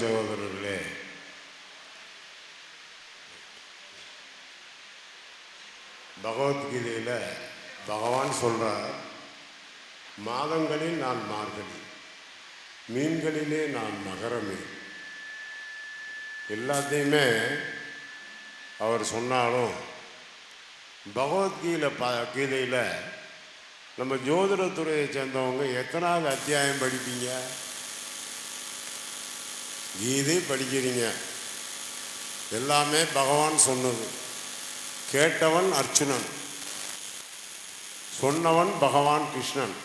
சகோதரர்களே, பகவத்கீதையில் பகவான் சொல்கிறார், மாதங்களில் நான் மார்கழி, மீன்களிலே நான் மகரமே. எல்லாத்தையுமே அவர் சொன்னாலும் கீதையில் நம்ம ஜோதிடத்துறையை சேர்ந்தவங்க எத்தனாவது அத்தியாயம் படிப்பீங்க? கீதை படிக்கிறீங்க, எல்லாமே பகவான் சொன்னது. கேட்டவன் அர்ச்சுனன், சொன்னவன் பகவான் கிருஷ்ணன்.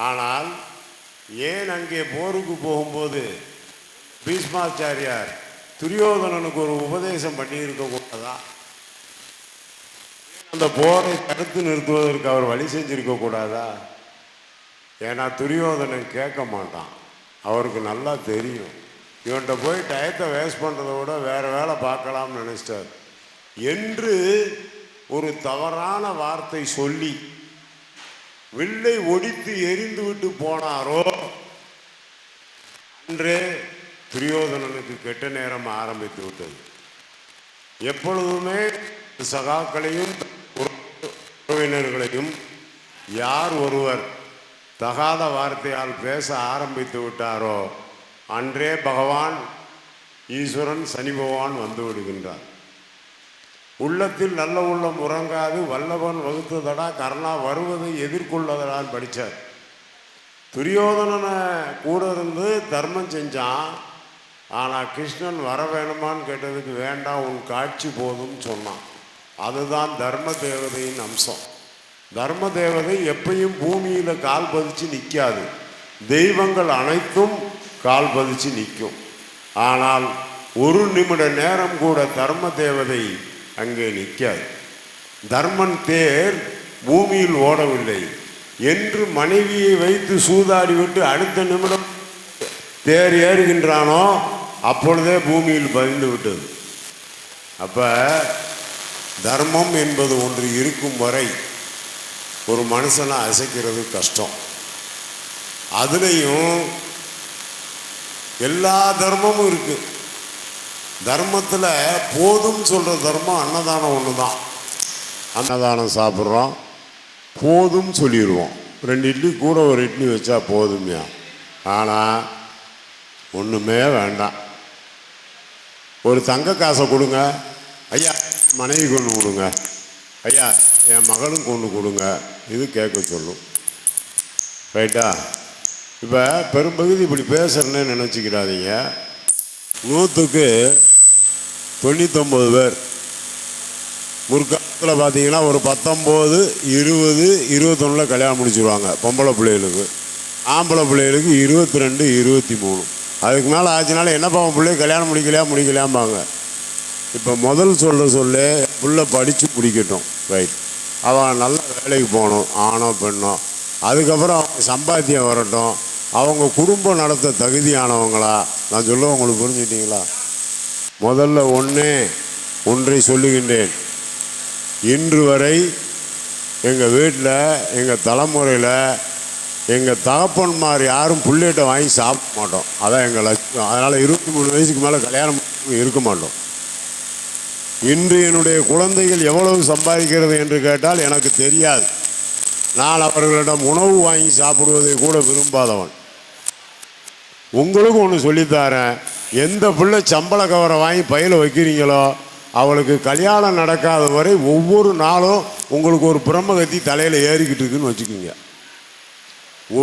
ஆனால் ஏன் அங்கே போருக்கு போகும்போது பீஷ்மாச்சாரியார் துரியோதனனுக்கு ஒரு உபதேசம் பண்ணியிருக்க கூடாதா? அந்த போரை தடுத்து நிறுத்துவதற்கு அவர் வழி செஞ்சிருக்க கூடாதா? ஏன்னா துரியோதனன் கேட்க மாட்டான், அவருக்கு நல்லா தெரியும் இவன்கிட்ட போய் டயத்தை வேஸ்ட் பண்ணுறதை விட வேறு வேலை பார்க்கலாம்னு நினைச்சிட்டார் என்று ஒரு தவறான வார்த்தை சொல்லி வில்லை ஒடித்து எரிந்து விட்டு போனாரோ அன்றே துரியோதனனுக்கு கெட்ட நேரம் ஆரம்பித்து விட்டது. எப்பொழுதுமே சகாக்களையும் உறவினர்களையும் யார் ஒருவர் தகாத வார்த்தையால் பேச ஆரம்பித்து விட்டாரோ அன்றே பகவான் ஈஸ்வரன் சனி பகவான் வந்து விடுகின்றார். உள்ளத்தில் நல்ல உள்ளம் உறங்காது வல்லவன் வகுத்ததடா கர்ணா வருவதை எதிர்கொள்ளதடான்னு படித்தார். துரியோதனனை கூட இருந்து தர்மம் செஞ்சான், ஆனால் கிருஷ்ணன் வர வேணுமான்னு கேட்டதுக்கு வேண்டாம் உன் காட்சி போதும்னு சொன்னான். அதுதான் தர்ம தேவதையின் அம்சம். தர்ம தேவதை எப்பையும் பூமியில் கால் பதிச்சு நிற்காது, தெய்வங்கள் அனைத்தும் கால் பதிச்சு நிற்கும். ஆனால் ஒரு நிமிட நேரம் கூட தர்ம தேவதை அங்கே நிற்காது. தர்மன் தேர் பூமியில் ஓடவில்லை என்று மனைவியை வைத்து சூதாடி விட்டு அடுத்த நிமிடம் தேர் ஏறுகின்றானோ அப்பொழுதே பூமியில் பதிந்து விட்டது. அப்போ தர்மம் என்பது ஒன்று இருக்கும் வரை ஒரு மனுஷனை அசைக்கிறது கஷ்டம். அதுலேயும் எல்லா தர்மமும் இருக்கு. தர்மத்தில் போதும் சொல்கிற தர்மம் அன்னதானம் ஒன்று தான். அன்னதானம் சாப்பிட்றோம், போதும் சொல்லிடுவோம். 2 இட்லி கூட ஒரு இட்லி வச்சா போதுமையா. ஆனால் ஒன்றுமே வேண்டாம். ஒரு தங்க காசை கொடுங்க, ஐயா மனைவி கொண்டு கொடுங்க, ஐயா என் மகளும் கொண்டு கொடுங்க, இது கேட்க சொல்லும். ரைட்டா? இப்போ பெரும்பகுதி இப்படி பேசுகிறேன்னு நினச்சிக்கிறாதீங்க. 100க்கு 99 பேர் முற்காலத்தில் பார்த்தீங்கன்னா ஒரு 19, 20, 21 கல்யாணம் முடிச்சுடுவாங்க பொம்பளை பிள்ளைகளுக்கு. ஆம்பளை பிள்ளைகளுக்கு 22, 23. அதுக்கு மேலே ஆச்சுனால என்னப்பா பிள்ளை கல்யாணம் முடிக்கலையாம்பாங்க. இப்போ முதல் சொல்ல பிள்ளை படித்து முடிக்கட்டும், ரைட், அவன் நல்ல வேலைக்கு போகணும், ஆணோ பெண்ணோ. அதுக்கப்புறம் அவங்க சம்பாத்தியம் வரட்டும், அவங்க குடும்பம் நடத்த தகுதியானவங்களா. நான் சொல்ல உங்களுக்கு புரிஞ்சுக்கிட்டீங்களா? முதல்ல ஒன்றை சொல்லுகின்றேன். இன்று வரை எங்கள் வீட்டில் எங்கள் தலைமுறையில் எங்கள் தகப்பன்மார் யாரும் புள்ளையிட்ட வாங்கி சாப்பிட மாட்டோம். அதான் எங்கள் லட்சம். அதனால் 23 வயசுக்கு மேலே கல்யாணம் இருக்க மாட்டோம். இன்று என்னுடைய குழந்தைகள் எவ்வளவு சம்பாதிக்கிறது என்று கேட்டால் எனக்கு தெரியாது. நான் அவர்களிடம் உணவு வாங்கி சாப்பிடுவதை கூட விரும்பாதவன். உங்களுக்கு ஒன்று சொல்லித்தரேன், எந்த பிள்ளை சம்பள கவரை வாங்கி பையில் வைக்கிறீங்களோ அவளுக்கு கல்யாணம் நடக்காத வரை ஒவ்வொரு நாளும் உங்களுக்கு ஒரு பிரம்மகத்தி தலையில் ஏறிக்கிட்டு இருக்குன்னு வச்சுக்கோங்க.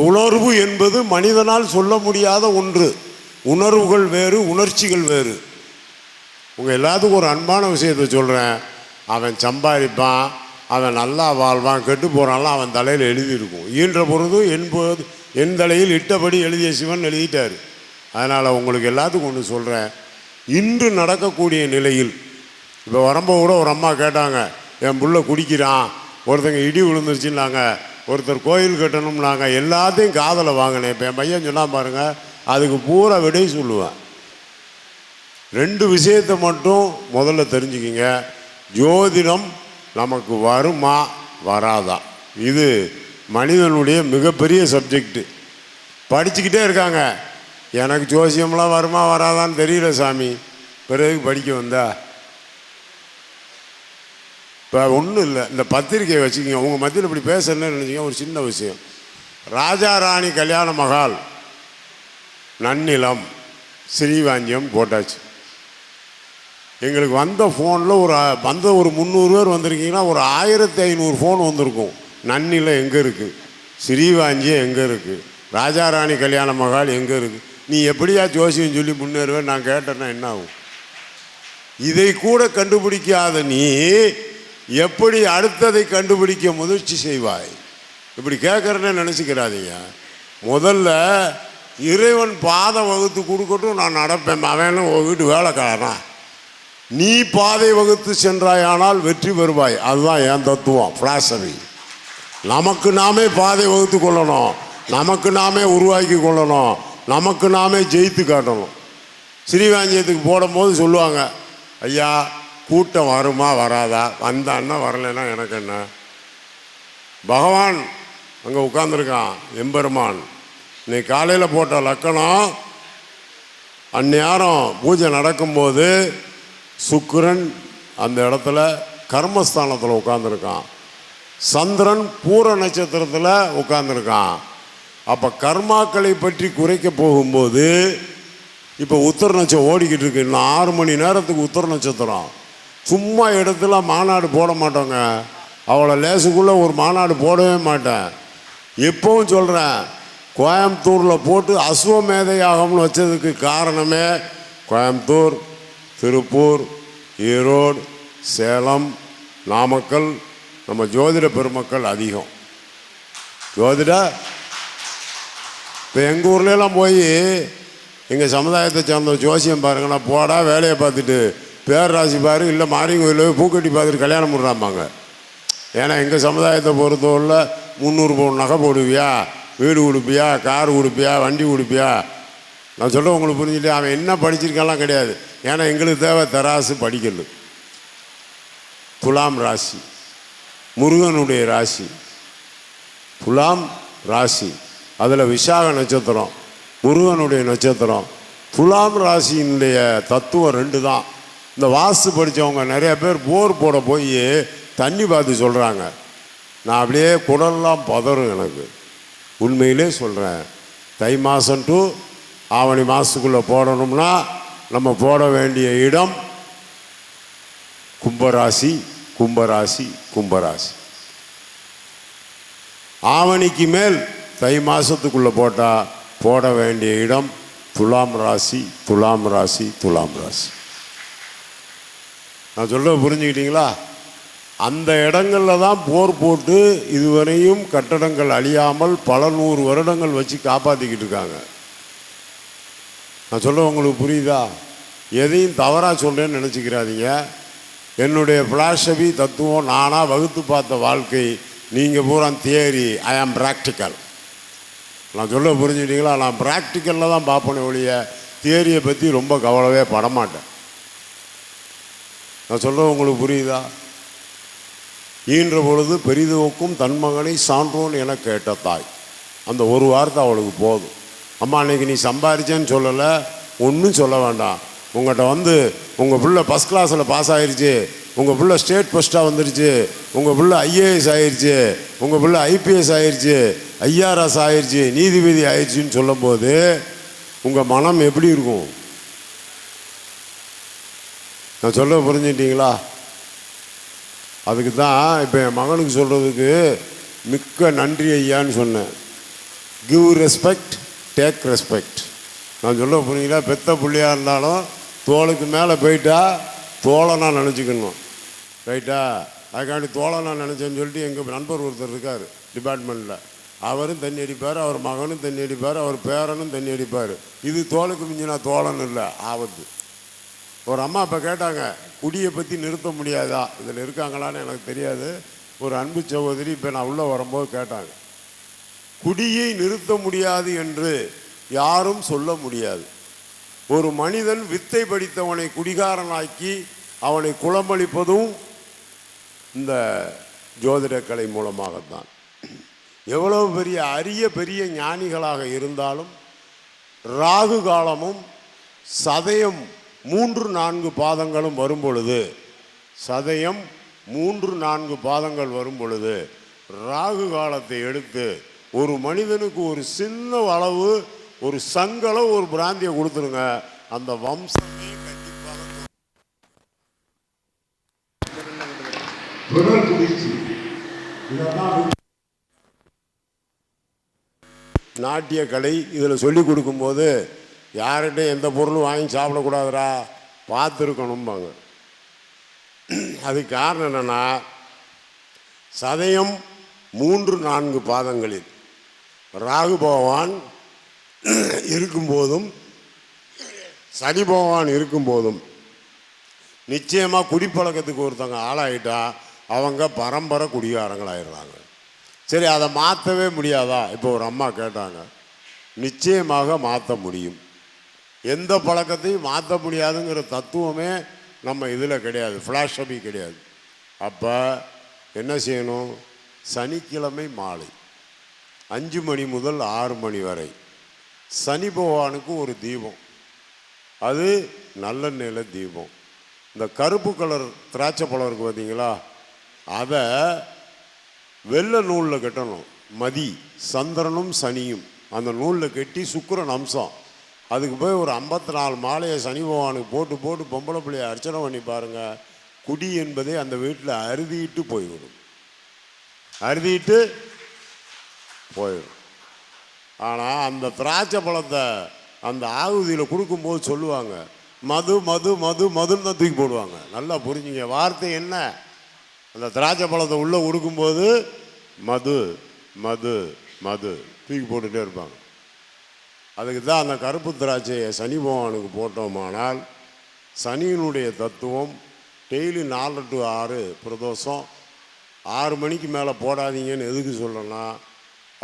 உணர்வு என்பது மனிதனால் சொல்ல முடியாத ஒன்று. உணர்வுகள் வேறு, உணர்ச்சிகள் வேறு. உங்கள் எல்லாத்துக்கும் ஒரு அன்பான விஷயத்தை சொல்கிறேன். அவன் சம்பாதிப்பான், அவன் நல்லா வாழ்வான், கெட்டு போகிறான்லாம் அவன் தலையில் எழுதியிருக்கும். ஈன்ற பொழுது என் தலையில் இட்டபடி எழுதிய சிவன் எழுதிட்டார். அதனால் உங்களுக்கு எல்லாத்துக்கும் ஒன்று சொல்கிறேன், இன்று நடக்கக்கூடிய நிலையில் இப்போ வரும்போது கூட ஒரு அம்மா கேட்டாங்க, என் புள்ள குடிக்கிறான், ஒருத்தங்க இடி விழுந்துருச்சுன்னாங்க, ஒருத்தர் கோயில் கட்டணும்னாங்க. எல்லாத்தையும் காதலை வாங்கினேன். இப்போ என் பையன் சொன்னால் பாருங்கள், அதுக்கு பூரா விடை சொல்லுவேன். 2 விஷயத்தை மட்டும் முதல்ல தெரிஞ்சுக்கிங்க. ஜோதிடம் நமக்கு வருமா வராதா, இது மனிதனுடைய மிகப்பெரிய சப்ஜெக்டு. படிச்சுக்கிட்டே இருக்காங்க. எனக்கு ஜோசியம்லாம் வருமா வராதான்னு தெரியல சாமி. பிறகு படிக்க வந்தா இப்போ ஒன்றும் இல்லை. இந்த பத்திரிக்கையை வச்சுக்கிங்க. உங்கள் மத்தியில் இப்படி பேசுறேன்னு நினச்சிங்க. ஒரு சின்ன விஷயம். ராஜா ராணி கல்யாண மகால் நன்னிலம் ஸ்ரீவாஞ்சியம் போட்டாச்சு. எங்களுக்கு வந்த ஃபோனில் ஒரு 300 பேர் வந்திருக்கீங்கன்னா ஒரு 1500 ஃபோன் வந்திருக்கும். நன்னிலம் எங்கே இருக்குது, ஸ்ரீவாஞ்சியம் எங்கே இருக்குது, ராஜாராணி கல்யாண மகால் எங்கே இருக்குது, நீ எப்படியா ஜோசியம் சொல்லி முன்னேறுவேன் நான் கேட்டேன்னா என்ன ஆகும்? இதை கூட கண்டுபிடிக்காத நீ எப்படி அடுத்ததை கண்டுபிடிக்க முயற்சி செய்வாய்? இப்படி கேட்குறேன்னு நினச்சிக்கிறாதீங்க. முதல்ல இறைவன் பாதை வகுத்து கொடுக்கட்டும், நான் நடப்பேன். அவனும் வீட்டு வேலைக்காரனா. நீ பாதை வகுத்து சென்றாயானால் வெற்றி பெறுவாய். அதுதான் என் தத்துவம், பிலாசபி. நமக்கு நாமே பாதை வகுத்து கொள்ளணும், நமக்கு நாமே உருவாக்கி கொள்ளணும், நமக்கு நாமே ஜெயித்து காட்டணும். ஸ்ரீவாஞ்சியத்துக்கு போடும்போது சொல்லுவாங்க, ஐயா கூட்டம் வருமா வராதா, வந்தான்னா வரலைன்னா எனக்கு என்ன. பகவான் அங்கே உட்கார்ந்துருக்கான், எம்பெருமான். இன்னைக்கு காலையில் போட்ட லக்கணம் அந்நேரம் பூஜை நடக்கும்போது சுக்கிரன் அந்த இடத்துல கர்மஸ்தானத்தில் உட்கார்ந்துருக்கான். சந்திரன் பூர நட்சத்திரத்தில் உட்கார்ந்துருக்கான். அப்போ கர்மாக்களை பற்றி குறைக்க போகும்போது இப்போ உத்தர நட்சத்திரம் ஓடிக்கிட்டு இருக்கு. இன்னும் 6 மணி நேரத்துக்கு உத்தர நட்சத்திரம். சும்மா இடத்துல மாநாடு போட மாட்டோங்க. அவ்வளோ லேசுக்குள்ளே ஒரு மாநாடு போடவே மாட்டேன். எப்பவும் சொல்கிறேன், கோயம்புத்தூரில் போட்டு அஸ்வமேத யாகம்னு வச்சதுக்கு காரணமே கோயம்புத்தூர், திருப்பூர், ஈரோடு, சேலம், நாமக்கல் நம்ம ஜோதிட பெருமக்கள் அதிகம். ஜோதிட இப்போ எங்கள் ஊர்லெலாம் போய் எங்கள் சமுதாயத்தை சேர்ந்த ஜோசியம் பாருங்க, நான் போடா வேலையை பார்த்துட்டு பேர் ராசி பாரு, இல்லை மாரியங்கோயில் பூக்கட்டி பார்த்துட்டு கல்யாணம் பண்ணுறாம்பாங்க. ஏன்னா எங்கள் சமுதாயத்தை பொறுத்தவரையில் 300 பவுன் நகை போடுவியா, வீடு கொடுப்பியா, கார் கொடுப்பியா, வண்டி கொடுப்பியா. நான் சொல்ல உங்களுக்கு புரிஞ்சுட்டு அவன் என்ன படிச்சிருக்காலாம் கிடையாது. ஏன்னா எங்களுக்கு தேவை தராசு படிக்கல். துலாம் ராசி முருகனுடைய ராசி, துலாம் ராசி, அதில் விசாக நட்சத்திரம் முருகனுடைய நட்சத்திரம். துலாம் ராசியினுடைய தத்துவம் 2 தான். இந்த வாஸ்து படித்தவங்க நிறைய பேர் போர் போட போய் தண்ணி பார்த்து சொல்கிறாங்க. நான் அப்படியே குடல்லாம் பதறும் எனக்கு. உண்மையிலே சொல்கிறேன், தை மாதம் டு ஆவணி மாதத்துக்குள்ளே போடணும்னா நம்ம போட வேண்டிய இடம் கும்பராசி, கும்பராசி, கும்பராசி. ஆவணிக்கு மேல் தை மாதத்துக்குள்ளே போட்டால் போட வேண்டிய இடம் துலாம் ராசி, துலாம் ராசி, துலாம் ராசி. நான் சொல்ல புரிஞ்சுக்கிட்டீங்களா? அந்த இடங்களில் தான் போர் போட்டு இதுவரையும் கட்டடங்கள் அழியாமல் பல 100 வருடங்கள் வச்சு காப்பாற்றிக்கிட்டு இருக்காங்க. நான் சொல்ல உங்களுக்கு புரியுதா? எதையும் தவறாக சொல்கிறேன்னு நினச்சிக்கிறாதீங்க. என்னுடைய பிலாசபி தத்துவம் நானாக வகுத்து பார்த்த வாழ்க்கை. நீங்கள் பூரா தியரி, ஐ ஆம் ப்ராக்டிக்கல். நான் சொல்ல புரிஞ்சுக்கிட்டீங்களா? நான் ப்ராக்டிக்கலில் தான் பார்ப்பேனே ஒழிய தியரியை பற்றி ரொம்ப கவலைவே படமாட்டேன். நான் சொல்ல உங்களுக்கு புரியுதா? ஈன்ற பொழுது பெரிதுவக்கும் தன் மகனை சான்றோன் என கேட்ட தாய். அந்த ஒரு வார்த்தை அவளுக்கு போதும். அம்மா அன்னைக்கு நீ சம்பாதிச்சேன்னு சொல்லலை, ஒன்றும் சொல்ல வேண்டாம். உங்கள்கிட்ட உங்கள் பிள்ளை ஃபஸ்ட் கிளாஸில் பாஸ் ஆகிருச்சு, உங்கள் பிள்ளை ஸ்டேட் ஃபஸ்ட்டாக வந்துருச்சு, உங்கள் பிள்ளை ஐஏஎஸ் ஆகிருச்சு, உங்கள் பிள்ளை ஐபிஎஸ் ஆகிருச்சு, ஐஆர்எஸ் ஆகிருச்சு, நீதிபதி ஆயிடுச்சின்னு சொல்லும்போது உங்கள் மனம் எப்படி இருக்கும்? நான் சொல்ல புரிஞ்சுக்கிட்டீங்களா? அதுக்கு தான் இப்போ என் மகனுக்கு சொல்கிறதுக்கு மிக்க நன்றி ஐயான்னு சொன்னேன். Give respect, take respect. நான் சொல்ல புரியுங்களா? பெத்த பிள்ளையாக இருந்தாலும் தோளுக்கு மேலே போயிட்டா தோழனா நினச்சிக்கணும், ரைட்டா? அதுக்காண்டி தோழனா நினச்சேன்னு சொல்லிட்டு எங்கள் நண்பர் ஒருத்தர் இருக்கார் டிபார்ட்மெண்ட்டில். அவரும் தண்ணி அடிப்பார், அவர் மகனும் தண்ணி அடிப்பார், அவர் பேரனும் தண்ணி அடிப்பார். இது தோளுக்கு மிஞ்சினா தோழன் இல்லை, ஆபத்து. ஒரு அம்மா இப்போ கேட்டாங்க, குடியை பற்றி நிறுத்த முடியாதா? இதில் இருக்காங்களான்னு எனக்கு தெரியாது. ஒரு அன்பு சகோதரி இப்போ நான் உள்ளே வரும்போது கேட்டாங்க. குடியை நிறுத்த முடியாது என்று யாரும் சொல்ல முடியாது. ஒரு மனிதன் வித்தை படித்தவனை குடிகாரனாக்கி அவனை குளமளிப்பதும் இந்த ஜோதிடக்கலை மூலமாகத்தான். எவ்வளவு பெரிய அரிய பெரிய ஞானிகளாக இருந்தாலும் ராகு காலமும் சதயம் 3-4 பாதங்களும் வரும் பொழுது, சதயம் 3-4 பாதங்கள் வரும் பொழுது ராகு காலத்தை எடுத்து ஒரு மனிதனுக்கு ஒரு சின்ன அளவு ஒரு சங்கலம் ஒரு பிராந்தியை கொடுத்துருங்க, அந்த வம்சமே கண்டிப்பாக நாட்டிய கலை இதில் சொல்லி கொடுக்கும்போது யார்கிட்ட எந்த பொருளும் வாங்கி சாப்பிடக்கூடாதுரா, பார்த்துருக்கணும்பாங்க. அதுக்கு காரணம் என்னென்னா, சதயம் 3-4 பாதங்களில் ராகு பகவான் இருக்கும்போதும் சனி பகவான் இருக்கும்போதும் நிச்சயமாக குடிப்பழக்கத்துக்கு ஒருத்தவங்க ஆளாயிட்டா அவங்க பரம்பரை குடிகாரங்களாயிடுறாங்க. சரி, அதை மாற்றவே முடியாதா? இப்போ ஒரு அம்மா கேட்டாங்க. நிச்சயமாக மாற்ற முடியும். எந்த பழக்கத்தையும் மாற்ற முடியாதுங்கிற தத்துவமே நம்ம இதில் கிடையாது, ஃப்ளாஷபி கிடையாது. அப்போ என்ன செய்யணும்? சனிக்கிழமை மாலை 5 மணி முதல் 6 மணி வரை சனி பகவானுக்கு ஒரு தீபம், அது நல்லெண்ணெயில் தீபம். இந்த கருப்பு கலர் திராட்சை பழம் இருக்குது பார்த்தீங்களா, அதை வெள்ளை நூலில் கட்டணும். மதி சந்திரனும் சனியும் அந்த நூலில் கட்டி சுக்கிரன் அம்சம், அதுக்கு போய் ஒரு 54 மாலையை சனி பகவானுக்கு போட்டு போட்டு பொம்பளை பிள்ளையை அர்ச்சனை பண்ணி பாருங்கள். குடி என்பதே அந்த வீட்டில் அறுதிட்டு போய்விடும், அறுதிட்டு போயிடும். ஆனால் அந்த திராட்சை பழத்தை அந்த ஆகுதியில் கொடுக்கும்போது சொல்லுவாங்க, மது மது மது மதுன்னு தான் தூக்கி போடுவாங்க. நல்லா புரிஞ்சுங்க வார்த்தை என்ன. அந்த திராட்சை பழத்தை உள்ளே கொடுக்கும்போது மது மது மது தூக்கி போட்டுகிட்டே இருப்பாங்க. அதுக்கு தான் அந்த கருப்பு திராட்சையை சனி பகவானுக்கு போட்டோமானால் சனியினுடைய தத்துவம் டெய்லி 4 to 6 பிரதோஷம் 6 மணிக்கு மேலே போடாதீங்கன்னு எதுக்கு சொல்கிறேன்னா,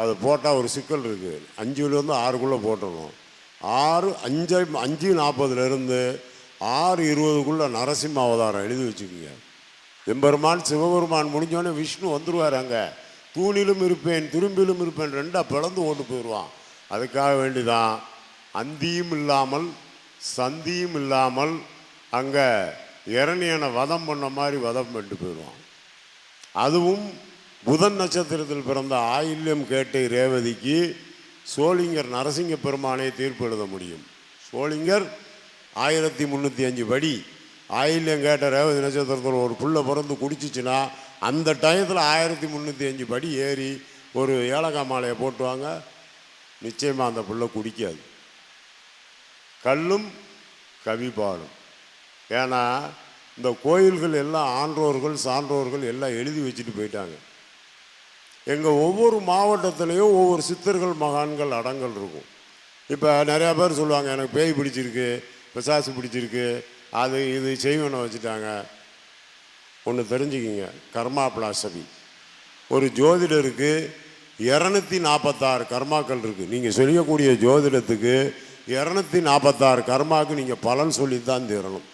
அது போட்டால் ஒரு சிக்கல் இருக்குது. 5லேருந்து 6க்குள்ளே போட்டணும். 5:40 6:20 நரசிம்ம அவதாரம் எழுதி வச்சுக்கோங்க. எம்பெருமான் சிவபெருமான் முடிஞ்சோடனே விஷ்ணு வந்துடுவார். அங்கே தூணிலும் இருப்பேன் துரும்பிலும் இருப்பேன் 2 பிளந்து ஓட்டு போயிடுவான். அதுக்காக வேண்டிதான் அந்தியும் இல்லாமல் சந்தியும் இல்லாமல் அங்கே இரணியனை வதம் பண்ண மாதிரி வதம் பண்ணிட்டு போயிடுவான். அதுவும் புதன் நட்சத்திரத்தில் பிறந்த ஆயில்யம் கேட்டை ரேவதிக்கு சோளிங்கர் நரசிங்க பெருமானை தீர்ப்பு எழுத முடியும். சோளிங்கர் 1305 படி ஆயில்யம் கேட்ட ரேவதி நட்சத்திரத்தில் ஒரு புள்ள பிறந்து குடிச்சிச்சுன்னா அந்த டயத்தில் 1305 படி ஏறி ஒரு ஏலக்காய் மாலையை போட்டுவாங்க. நிச்சயமாக அந்த புள்ள குடிக்காது. கல்லும் கவிபாடும். ஏன்னா இந்த கோயில்கள் எல்லாம் ஆன்றோர்கள் சான்றோர்கள் எல்லாம் எழுதி வச்சுட்டு போயிட்டாங்க. எங்கள் ஒவ்வொரு மாவட்டத்துலேயும் ஒவ்வொரு சித்தர்கள் மகான்கள் அடங்கல் இருக்கும். இப்போ நிறையா பேர் சொல்லுவாங்க, எனக்கு பேய் பிடிச்சிருக்கு, பிசாசு பிடிச்சிருக்கு, அது இது செய்வனை வச்சுட்டாங்க. ஒன்று தெரிஞ்சுக்கிங்க, கர்மா பிலாசபி. ஒரு ஜோதிடருக்கு 246 கர்மாக்கள் இருக்குது. நீங்கள் சொல்லக்கூடிய ஜோதிடத்துக்கு 246 கர்மாவுக்கு நீங்கள் பலன் சொல்லி தான் தீரணும்.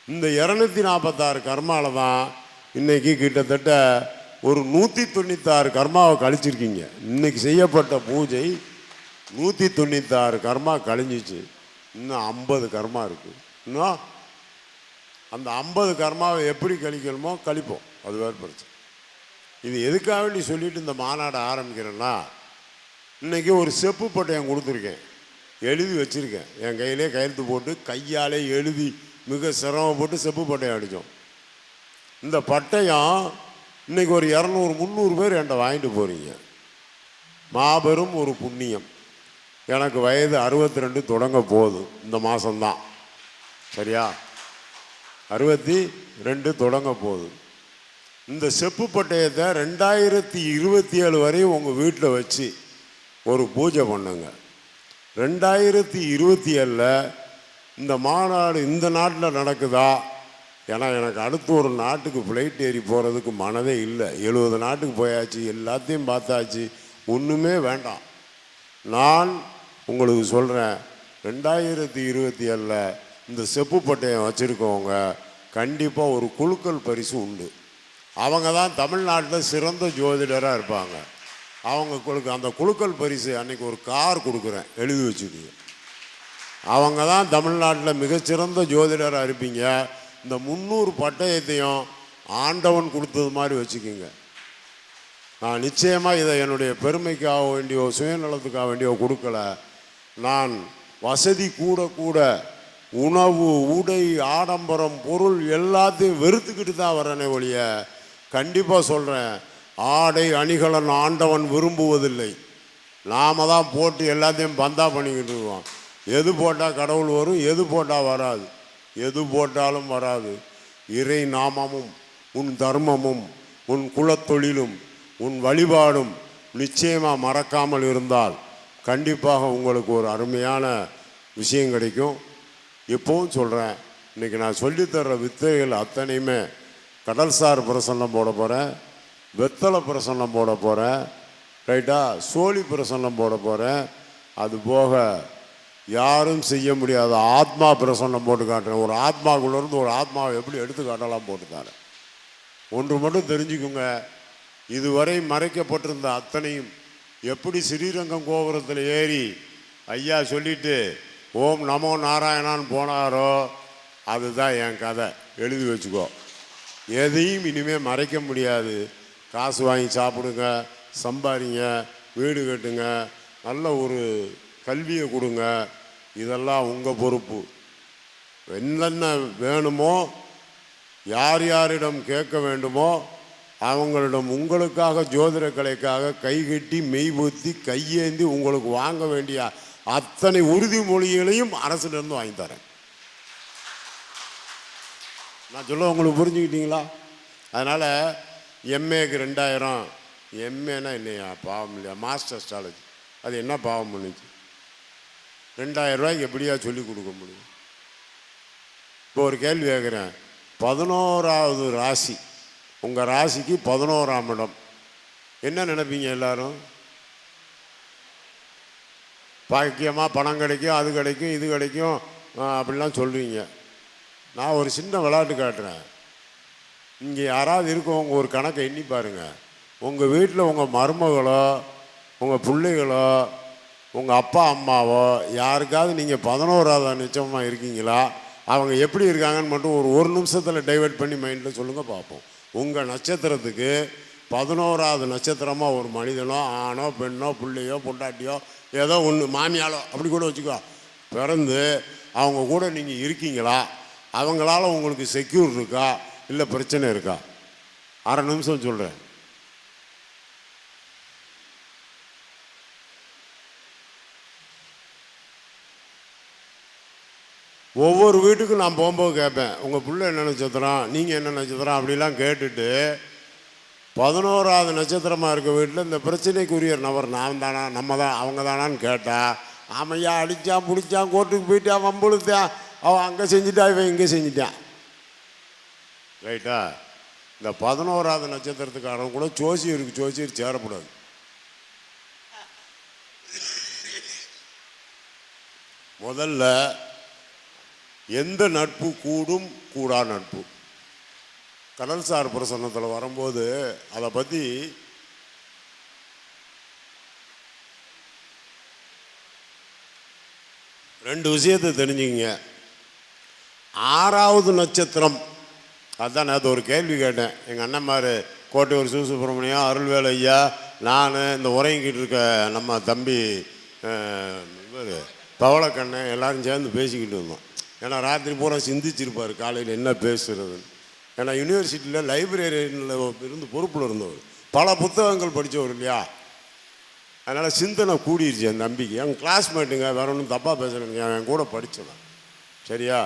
இந்த 246 கர்மாவில் தான் இன்றைக்கி கிட்டத்தட்ட ஒரு 196 கர்மாவை கழிச்சிருக்கீங்க. இன்றைக்கி செய்யப்பட்ட பூஜை 196 கர்மா கழிஞ்சிச்சு. இன்னும் 50 கர்மா இருக்குது. இன்னும் அந்த 50 கர்மாவை எப்படி கழிக்கணுமோ கழிப்போம், அது வேறு பிரச்சனை. இது எதுக்காக வேண்டி சொல்லிவிட்டு இந்த மாநாடு ஆரம்பிக்கிறேன்னா, இன்றைக்கி ஒரு செப்பு பட்டயம் கொடுத்துருக்கேன், எழுதி வச்சுருக்கேன். என் கையிலே கையெழுத்து போட்டு கையாலே எழுதி மிக சிரமப்பட்டு செப்பு பட்டயம் அடித்தோம். இந்த பட்டயம் இன்றைக்கி ஒரு 200-300 பேர் என்கிட்ட வாங்கிட்டு போகிறீங்க. மாபெரும் ஒரு புண்ணியம். எனக்கு வயது 62 தொடங்க போகுது இந்த மாதம்தான். சரியா? 62 தொடங்க போகுது. இந்த செப்பு பட்டயத்தை 2027 வரையும் உங்கள் வீட்டில் வச்சு ஒரு பூஜை பண்ணுங்க. 2027 இந்த மாநாடு இந்த நாட்டில் நடக்குதா? ஏன்னா எனக்கு அடுத்து ஒரு நாட்டுக்கு ஃப்ளைட் ஏறி போகிறதுக்கு மனதே இல்லை. 70 நாட்டுக்கு போயாச்சு, எல்லாத்தையும் பார்த்தாச்சு, ஒன்றுமே வேண்டாம். நான் உங்களுக்கு சொல்கிறேன், 2027 இந்த செப்பு பட்டயம் வச்சுருக்கவங்க கண்டிப்பாக ஒரு குலுக்கல் பரிசு உண்டு. அவங்க தான் தமிழ்நாட்டில் சிறந்த ஜோதிடராக இருப்பாங்க. அவங்களுக்கு அந்த குலுக்கல் பரிசு அன்னைக்கு ஒரு கார் கொடுக்குறேன், எழுதி வச்சுக்கோங்க. அவங்க தான் தமிழ்நாட்டில் மிகச்சிறந்த ஜோதிடராக இருப்பீங்க. இந்த 300 பட்டயத்தையும் ஆண்டவன் கொடுத்தது மாதிரி வச்சுக்கோங்க. நான் நிச்சயமாக இதை என்னுடைய பெருமைக்காக வேண்டியோ சுயநலத்துக்காக வேண்டியோ கொடுக்கல. நான் வசதி கூட கூட உணவு, உடை, ஆடம்பரம், பொருள் எல்லாத்தையும் வெறுத்துக்கிட்டு தான் வரேனே ஒழிய, கண்டிப்பாக சொல்கிறேன், ஆடை அணிகலன் ஆண்டவன் விரும்புவதில்லை. நாம தான் போட்டு எல்லாத்தையும் பந்தா பண்ணிக்கிட்டு இருக்கோம். எது போட்டால் கடவுள் வரும், எது போட்டால் வராது. எது போட்டாலும் வராது. இறை நாமமும் உன் தர்மமும் உன் குலத்தொழிலும் உன் வழிபாடும் நிச்சயமாக மறக்காமல் இருந்தால் கண்டிப்பாக உங்களுக்கு ஒரு அருமையான விஷயம் கிடைக்கும். எப்பவும் சொல்கிறேன், இன்றைக்கி நான் சொல்லித்தர்ற வித்தைகள் அத்தனையுமே கடல்சார் பிரசன்னம் போட போகிறேன், வெத்தலை பிரசன்னம் போட போகிறேன், ரைட்டா, சோழி பிரசன்னம் போட போகிறேன். அது போக யாரும் செய்ய முடியாத ஆத்மா பிரசன்னம் போட்டு காட்டுறேன். ஒரு ஆத்மாக்குள்ளேருந்து ஒரு ஆத்மாவை எப்படி எடுத்து காட்டலாம் போட்டு தரேன். ஒன்று மட்டும் தெரிஞ்சுக்குங்க, இதுவரை மறைக்கப்பட்டிருந்த அத்தனையும் எப்படி ஸ்ரீரங்கம் கோபுரத்தில் ஏறி ஐயா சொல்லிட்டு ஓம் நமோ நாராயணான்னு போனாரோ அதுதான் என் கதை. எழுதி வச்சுக்கோ. எதையும் இனிமேல் மறைக்க முடியாது. காசு வாங்கி சாப்பிடுங்க, சம்பாதிங்க, வீடு கட்டுங்க, நல்ல ஒரு கல்வியை கொடுங்க. இதெல்லாம் உங்கள் பொறுப்பு. என்னென்ன வேணுமோ, யார் யாரிடம் கேட்க வேண்டுமோ அவங்களிடம் உங்களுக்காக ஜோதிட கலைக்காக கைகட்டி மெய்பூத்தி கையேந்தி உங்களுக்கு வாங்க வேண்டிய அத்தனை உறுதிமொழிகளையும் அரசிலிருந்து வாங்கி தரேன். நான் சொல்ல உங்களுக்கு புரிஞ்சுக்கிட்டீங்களா? அதனால் எம்ஏக்கு 2000, எம்ஏனா இல்லையா பாவம் இல்லையா, மாஸ்டர் அஸ்ட்ராலஜி அது என்ன பாவம் பண்ணுச்சு? 2000 ரூபாய்க்கு எப்படியா சொல்லி கொடுக்க முடியும்? இப்போ ஒரு கேள்வி கேட்குறேன். 11வது ராசி, உங்கள் ராசிக்கு 11ஆம் இடம், என்ன நினைப்பீங்க எல்லாரும்? பாக்கியமாக பணம் கிடைக்கும், அது கிடைக்கும், இது கிடைக்கும் அப்படிலாம் சொல்லுவீங்க. நான் ஒரு சின்ன விளையாட்டு காட்டுறேன். இங்கே யாராவது இருக்கவங்க ஒரு கணக்கை எண்ணி பாருங்கள். உங்கள் வீட்டில் உங்கள் மருமகளோ, உங்கள் பிள்ளைகளோ, உங்கள் அப்பா அம்மாவோ யாருக்காவது நீங்கள் 11வது நிச்சயமாக இருக்கீங்களா? அவங்க எப்படி இருக்காங்கன்னு மட்டும் ஒரு நிமிஷத்தில் டைவெர்ட் பண்ணி மைண்டில் சொல்லுங்கள் பார்ப்போம். உங்கள் நட்சத்திரத்துக்கு 11வது நட்சத்திரமாக ஒரு மனிதனோ, ஆணோ, பெண்ணோ, பிள்ளையோ, பொண்டாட்டியோ, ஏதோ ஒன்று, மாமியாலோ அப்படி கூட வச்சுக்கோ, பிறந்து அவங்க கூட நீங்கள் இருக்கீங்களா? அவங்களால உங்களுக்கு செக்யூர் இருக்கா, இல்லை பிரச்சனை இருக்கா? அரை நிமிஷம் சொல்கிறேன். ஒவ்வொரு வீட்டுக்கும் நான் போகும்போது கேட்பேன், உங்கள் பிள்ளை என்ன நட்சத்திரம், நீங்கள் என்ன நட்சத்திரம் அப்படிலாம் கேட்டுட்டு 11வது நட்சத்திரமாக இருக்க வீட்டில் இந்த பிரச்சனைக்குரிய நபர் நான் தானா, நம்ம தான், அவங்க தானான்னு கேட்டால், ஆமையா அடித்தான் பிடிச்சான், கோர்ட்டுக்கு போயிட்டான், வம்புழுத்தான், அவன் அங்கே செஞ்சுட்டான், இவன் இங்கே செஞ்சுட்டான், ரைட்டா? இந்த 11வது நட்சத்திரத்துக்காரன் கூட ஜோசியர் சேரக்கூடாது. முதல்ல எந்த நட்பு கூடும், கூடா நட்பு. கடல்சார் பிரசன்னத்தில் வரும்போது அதை பற்றி ரெண்டு விஷயத்தை தெரிஞ்சுக்கிங்க. 6வது நட்சத்திரம், அதுதான் நேற்று ஒரு கேள்வி கேட்டேன். எங்கள் அண்ணன்மார் கோட்டையூர் சிவசுப்ரமணியம், அருள்வேலு ஐயா, நான், இந்த உறங்கிக்கிட்டு இருக்க நம்ம தம்பி பவளக்கண்ணன் எல்லாரும் சேர்ந்து பேசிக்கிட்டு இருந்தோம். ஏன்னா ராத்திரி பூரா சிந்திச்சிருப்பார் காலையில் என்ன பேசுகிறதுன்னு. ஏன்னா யூனிவர்சிட்டியில் லைப்ரரியில் இருந்து பொறுப்பில் இருந்தவர், பல புத்தகங்கள் படித்தவர் இல்லையா, அதனால் சிந்தனை கூடிருச்சு என் தம்பிக்கு. என் கிளாஸ்மேட்டுங்க, வேற ஒன்றும் தப்பாக பேசுகிறேங்க, என் கூட படித்தவன், சரியா?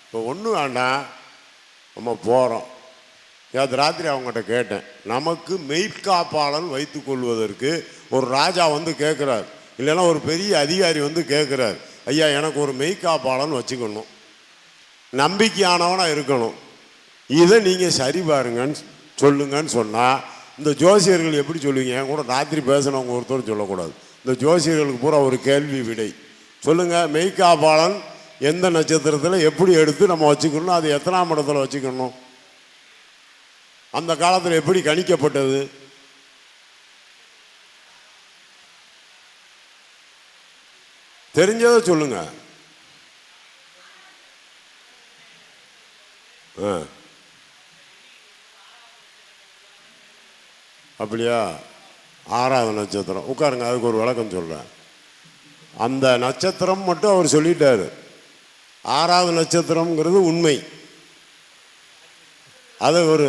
இப்போ ஒன்றும் வேண்டாம், நம்ம போகிறோம். அது ராத்திரி அவங்ககிட்ட கேட்டேன், நமக்கு மெய்காப்பாளன் வைத்து கொள்வதற்கு ஒரு ராஜா வந்து கேட்குறார், இல்லைன்னா ஒரு பெரிய அதிகாரி வந்து கேட்குறார், ஐயா எனக்கு ஒரு மெய்காப்பாளன் வச்சுக்கணும், நம்பிக்கையானவனாக இருக்கணும், இதை நீங்கள் சரி பாருங்கன்னு சொல்லுங்கன்னு சொன்னால், இந்த ஜோசியர்கள் எப்படி சொல்லுவீங்க? என் கூட ராத்திரி பேசினவங்க ஒருத்தர் சொல்லக்கூடாது. இந்த ஜோசியர்களுக்கு பூரா ஒரு கேள்வி விடை சொல்லுங்கள். மெய்காப்பாளன் எந்த நட்சத்திரத்தில் எப்படி எடுத்து நம்ம வச்சுக்கணும், அது எத்தனாம் இடத்துல வச்சுக்கணும், அந்த காலத்தில் எப்படி கணிக்கப்பட்டது? தெரிஞ்சதை சொல்லுங்க. அப்படியா? 6வது நட்சத்திரம். உட்காருங்க, அதுக்கு ஒரு விளக்கம் சொல்கிறேன். அந்த நட்சத்திரம் மட்டும் அவர் சொல்லிட்டாரு. 6வது நட்சத்திரம்ங்கிறது உண்மை. அது ஒரு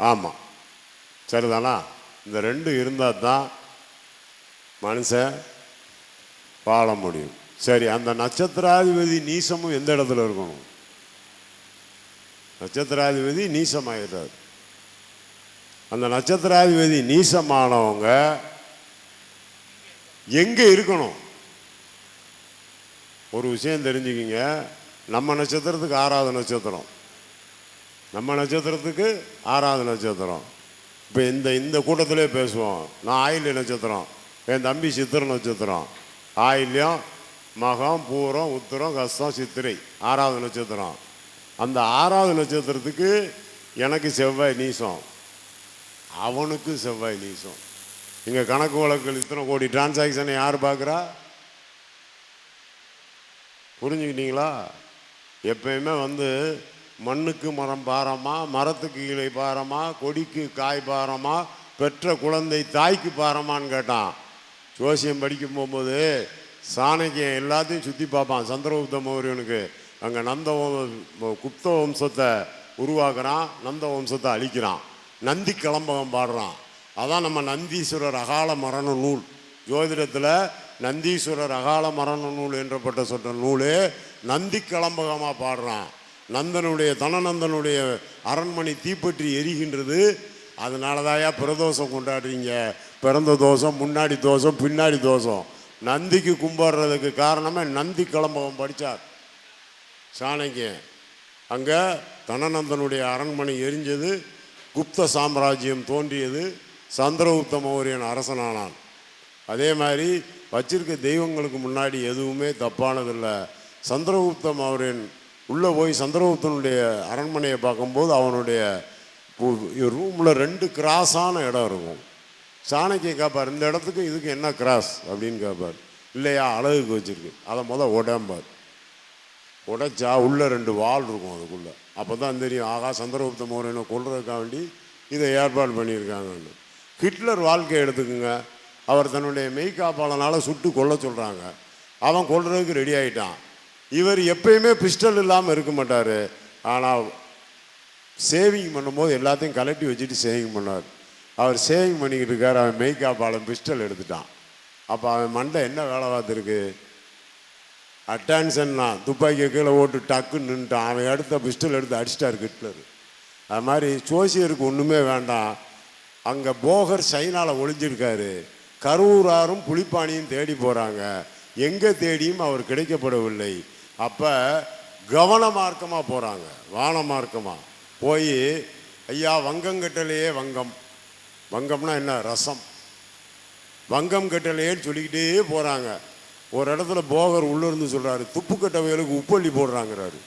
ஆமாம், சரிதானா? இந்த 2 இருந்தால் தான் மனுஷன் வாழ முடியும். சரி, அந்த நட்சத்திராதிபதி நீசமும் எந்த இடத்துல இருக்கணும்? நட்சத்திராதிபதி நீசமாயிடுறாரு. அந்த நட்சத்திராதிபதி நீசமானவங்க எங்கே இருக்கணும்? ஒரு விஷயம் தெரிஞ்சுக்கிங்க. நம்ம நட்சத்திரத்துக்கு 6வது நட்சத்திரம், நம்ம நட்சத்திரத்துக்கு 6வது நட்சத்திரம். இப்போ இந்த கூட்டத்திலே பேசுவோம். நான் ஆயில்ய நட்சத்திரம், என் தம்பி சித்திர நட்சத்திரம். ஆயில்யம், மகம், பூரம், உத்திரம், கஸ்தம், சித்திரை 6வது நட்சத்திரம். அந்த 6வது நட்சத்திரத்துக்கு எனக்கு செவ்வாய் நீசம், அவனுக்கு செவ்வாய் நீசம். இங்கே கணக்கு வழக்குகள் இத்தனை கோடி டிரான்சாக்ஷனை யார் பார்க்குறா? புரிஞ்சுக்கிட்டீங்களா? எப்பயுமே மண்ணுக்கு மரம் பாரமா, மரத்துக்கு இலை பாரமா, கொடிக்கு காய் பாரமா, பெற்ற குழந்தை தாய்க்கு பாரமான்னு கேட்டான். ஜோசியம் படிக்கும் போகும்போது சாணக்கியன் எல்லாத்தையும் சுற்றி பார்ப்பான். சந்திரகுப்த மௌரியனுக்கு அங்கே குப்த வம்சத்தை உருவாக்குறான், நந்த வம்சத்தை அழிக்கிறான், நந்தி கிளம்பகம் பாடுறான். அதான் நம்ம நந்தீஸ்வரர் அகால மரண நூல். ஜோதிடத்தில் நந்தீஸ்வரர் அகால மரண நூல் என்றப்பட்ட சொல்கிற நூலே நந்தி கிளம்பகமாக பாடுறான். தனநந்தனுடைய அரண்மனை தீப்பற்றி எரிகின்றது. அதனால தாயா பிரதோஷம் கொண்டாடுறீங்க. பிறந்த தோஷம், முன்னாடி தோஷம், பின்னாடி தோஷம். நந்திக்கு கும்பிட்றதுக்கு காரணமே நந்தி கிளம்பகம் படித்தார் சாணக்கியன். அங்கே தனநந்தனுடைய அரண்மனை எரிஞ்சது, குப்த சாம்ராஜ்யம் தோன்றியது, சந்திரகுப்த மௌரியன் அரசனானான். அதே மாதிரி வச்சிருக்க தெய்வங்களுக்கு முன்னாடி எதுவுமே தப்பானதில்லை. சந்திரகுப்த மௌரியன் உள்ளே போய் சந்திரகுப்தனுடைய அரண்மனையை பார்க்கும்போது அவனுடைய ரூமில் 2 கிராஸான இடம் இருக்கும். சாணக்கியன் கேட்பார், இந்த இடத்துக்கு இதுக்கு என்ன கிராஸ் அப்படின்னு கேட்பார். இல்லையா, அழகுக்கு வச்சுருக்கு. அதை உடம்பார். உடைச்சா உள்ளே 2 வால் இருக்கும் அதுக்குள்ளே. அப்போ தான் தெரியும், ஆகா சந்திரகுப்த மௌரியனை கொல்றதுக்காக வேண்டி இதை ஏற்பாடு பண்ணியிருக்காங்கன்னு. ஹிட்லர் வாழ்க்கையை எடுத்துக்குங்க. அவர் தன்னுடைய மெய்காப்பாளனால் சுட்டு கொல்ல சொல்கிறாங்க. அவன் கொல்றதுக்கு ரெடி ஆகிட்டான். இவர் எப்பயுமே பிஸ்டல் இல்லாமல் இருக்க மாட்டார். ஆனால் சேவிங் பண்ணும்போது எல்லாத்தையும் கலட்டி வச்சுட்டு சேவிங் பண்ணார். அவர் சேவிங் பண்ணிக்கிட்டு இருக்கார். அவன் மெய்காப்பாளன் பிஸ்டல் எடுத்துட்டான். அப்போ அவன் மண்டை என்ன வேலை பார்த்துருக்கு? அட்டான்ஷன்னா துப்பாக்கியை கீழே ஓட்டு டக்குன்னு நின்றுட்டான். அவன் எடுத்த பிஸ்டல் எடுத்து அடிச்சிட்டார் ஹிட்லர். அது மாதிரி ஜோசியருக்கு ஒன்றுமே வேண்டாம். அங்கே போகர் சைனாவில் ஒளிஞ்சிருக்காரு. கரூராரும் புலிப்பாணியும் தேடி போகிறாங்க. எங்கே தேடியும் அவர் கிடைக்கப்படவில்லை. அப்போ கவனமார்க்கமாக போகிறாங்க, வானமார்க்கமாக போய் ஐயா வங்கம் கட்டலையே வங்கம், வங்கம்னா என்ன, ரசம், வங்கம் கட்டலையேன்னு சொல்லிக்கிட்டே போகிறாங்க. ஒரு இடத்துல போகர் உள்ளிருந்து சொல்கிறாரு, துப்பு கட்ட வயலுக்கு உப்பள்ளி போடுறாங்கிறாரு.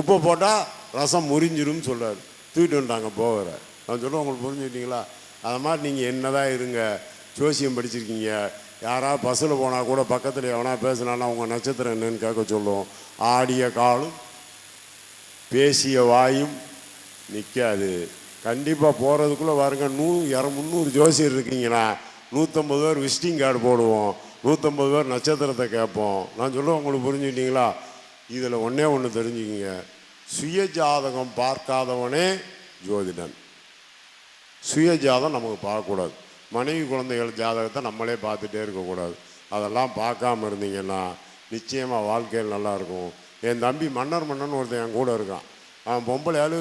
உப்பை போட்டால் ரசம் முறிஞ்சிரும் சொல்கிறாரு. தூக்கிட்டு வந்துட்டாங்க போகரை. நான் சொல்லுவேன், உங்களுக்கு புரிஞ்சுக்கிட்டீங்களா? அது மாதிரி நீங்கள் என்னதான் இருங்க, ஜோசியம் படிச்சிருக்கீங்க. யாராவது பஸ்ஸில் போனால் கூட பக்கத்தில் எவனா பேசினான்னா உங்கள் நட்சத்திரம் என்னன்னு கேட்க சொல்லுவோம். ஆடிய காலும் பேசிய வாயும் நிற்காது. கண்டிப்பாக போகிறதுக்குள்ளே பாருங்க, 300 ஜோசியர் இருக்கீங்கன்னா 150 பேர் விசிட்டிங் கார்டு போடுவோம், 150 பேர் நட்சத்திரத்தை கேட்போம். நான் சொல்லுவேன், உங்களுக்கு புரிஞ்சுக்கிட்டீங்களா? இதில் ஒன்று தெரிஞ்சுக்கிங்க, சுய ஜாதகம் பார்க்காதவனே ஜோதிடன். சுய ஜாதகம் நமக்கு பார்க்கக்கூடாது. மனைவி குழந்தைகள் ஜாதகத்தை நம்மளே பார்த்துட்டே இருக்கக்கூடாது. அதெல்லாம் பார்க்காம இருந்தீங்கன்னா நிச்சயமாக வாழ்க்கையில் நல்லாயிருக்கும். என் தம்பி மன்னர் ஒருத்தன் என் கூட இருக்கான். அவன் பொம்பளையால்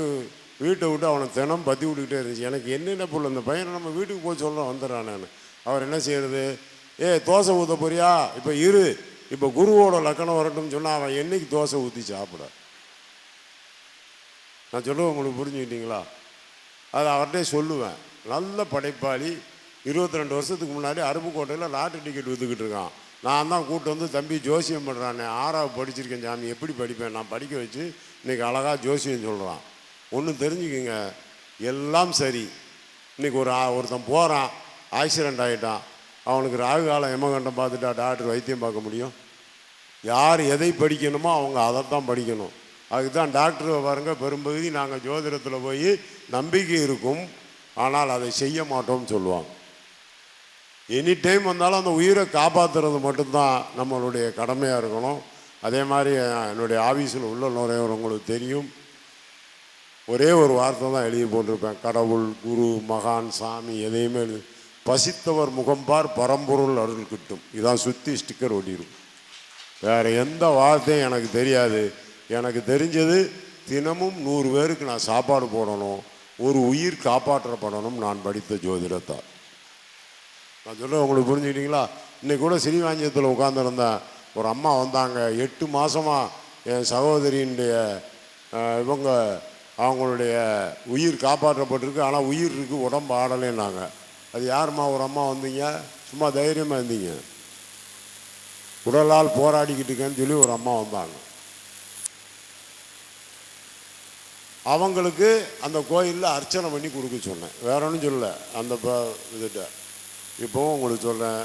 வீட்டை விட்டு அவனை தினம் பற்றி விட்டுக்கிட்டே இருந்துச்சு. எனக்கு என்னென்ன பொருள், இந்த பையனை நம்ம வீட்டுக்கு போய் சொல்கிறோம் வந்துடுறான். நான் அவர் என்ன செய்கிறது, தோசை ஊற்ற போறியா, இப்போ இப்போ குருவோட லக்கணம் வரட்டும்னு சொன்னால் அவன் என்னைக்கு தோசை ஊற்றி சாப்பிட. நான் சொல்லுவேன், உங்களுக்கு புரிஞ்சுக்கிட்டீங்களா? அதை அவர்கிட்டே சொல்லுவேன். நல்ல படைப்பாளி. 22 வருஷத்துக்கு முன்னாடி அருப்புக்கோட்டையில் லாட்டரி டிக்கெட் விற்றுக்கிட்டு இருக்கான். நான் தான் கூப்பிட்டு தம்பி ஜோசியம் பண்ணுறானே, 6வது படிச்சிருக்கேன் சாமி, எப்படி படிப்பேன்? நான் படிக்க வச்சு இன்றைக்கி அழகாக ஜோசியம் சொல்கிறான். ஒன்று தெரிஞ்சுக்கோங்க, எல்லாம் சரி. இன்றைக்கி ஒருத்தன் போகிறான், ஆக்சிடெண்ட் ஆகிட்டான், அவனுக்கு ராகு காலம் யமகண்டம் பார்த்துட்டா டாக்டர் வைத்தியம் பார்க்க முடியும்? யார் எதை படிக்கணுமோ அவங்க அதைத்தான் படிக்கணும். அதுக்கு தான் டாக்டர் பாருங்க, பெரும்பகுதி நாங்கள் ஜோதிடத்தில் போய் நம்பிக்கை இருக்கும், ஆனால் அதை செய்ய மாட்டோம்னு சொல்லுவாங்க. எனி டைம் வந்தாலும் அந்த உயிரை காப்பாற்றுறது மட்டும்தான் நம்மளுடைய கடமையாக இருக்கணும். அதே மாதிரி என்னுடைய ஆஃபீஸில் உள்ள நுழையவங்களுக்கு தெரியும், ஒரே ஒரு வார்த்தை தான் எழுதி போட்டிருப்பேன், கடவுள், குரு, மகான், சாமி எதையுமே பசித்தவர் முகம்பார் பரம்பொருள் அருள் கிட்டும். இதான் சுற்றி ஸ்டிக்கர் ஒட்டிடும். வேறு எந்த வார்த்தையும் எனக்கு தெரியாது. எனக்கு தெரிஞ்சது தினமும் 100 பேருக்கு நான் சாப்பாடு போடணும், ஒரு உயிர் காப்பாற்றப்படணும், நான் படித்த ஜோதிடத்தால். நான் சொல்ல உங்களுக்கு புரிஞ்சுக்கிட்டீங்களா? இன்றைக்கி கூட ஸ்ரீவாஞ்சியத்தில் உட்காந்துருந்தேன், ஒரு அம்மா வந்தாங்க. 8 மாதமாக என் சகோதரியினுடைய இவங்க அவங்களுடைய உயிர் காப்பாற்றப்பட்டிருக்கு, ஆனால் உயிர் இருக்குது, உடம்பு ஆடலைன்னாங்க. அது யாரும்மா? ஒரு அம்மா வந்தீங்க, சும்மா தைரியமாக இருந்தீங்க, உடலால் போராடிக்கிட்டு இருக்கேன்னு சொல்லி ஒரு அம்மா வந்தாங்க. அவங்களுக்கு அந்த கோயிலில் அர்ச்சனை பண்ணி கொடுக்க சொன்னேன், வேற ஒன்றும் சொல்லலை. அந்த இதுகிட்ட இப்போவும் உங்களுக்கு சொல்கிறேன்,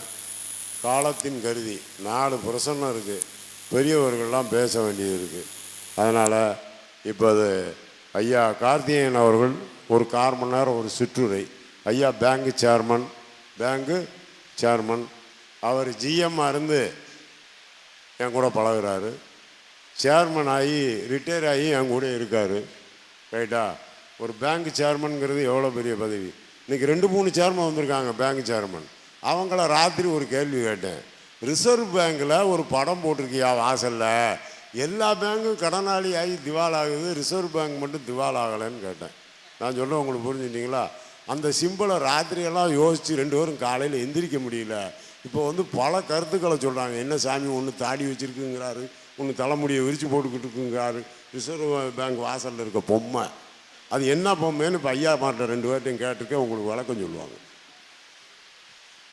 காலத்தின் கருதி 4 பிரசன்னம் இருக்குது, பெரியவர்கள்லாம் பேச வேண்டியது இருக்குது. அதனால் இப்போ அது ஐயா கார்த்திகேயன் அவர்கள் ஒரு 1/4 மணி நேரம் ஒரு சிற்றுரை. ஐயா பேங்கு சேர்மன், அவர் ஜிஎம்மாக இருந்து என் கூட பழகிறாரு, சேர்மன் ஆகி ரிட்டையர் ஆகி என் கூட இருக்கார். ரைட்டா? ஒரு பேங்க் சேர்மனுங்கிறது எவ்வளோ பெரிய பதவி. இன்றைக்கி 2-3 சேர்மன் வந்திருக்காங்க பேங்க் சேர்மன். அவங்கள ராத்திரி ஒரு கேள்வி கேட்டேன், ரிசர்வ் பேங்கில் ஒரு படம் போட்டிருக்கியா வாசலில், எல்லா பேங்கும் கடனாளி ஆகி திவால் ஆகுது, ரிசர்வ் பேங்க் மட்டும் திவால் ஆகலைன்னு கேட்டேன். நான் சொல்ல உங்களுக்கு புரிஞ்சுட்டிங்களா? அந்த சிம்பிளை ராத்திரியெல்லாம் யோசித்து 2 பேரும் காலையில் எந்திரிக்க முடியல. இப்போ பல கருத்துக்களை சொல்கிறாங்க. என்ன சாமி, ஒன்று தாடி வச்சுருக்குங்கிறாரு, ஒன்று தலைமுடியை விரித்து போட்டுக்கிட்டு இருக்குங்கிறாரு, ரிசர்வ் பேங்க் வாசலில் இருக்க பொம்மை அது என்ன பொம்மைன்னு இப்போ ஐயா மாட்ட 2 பேர்ட்டையும் கேட்டுக்க உங்களுக்கு விளக்கம் சொல்லுவாங்க.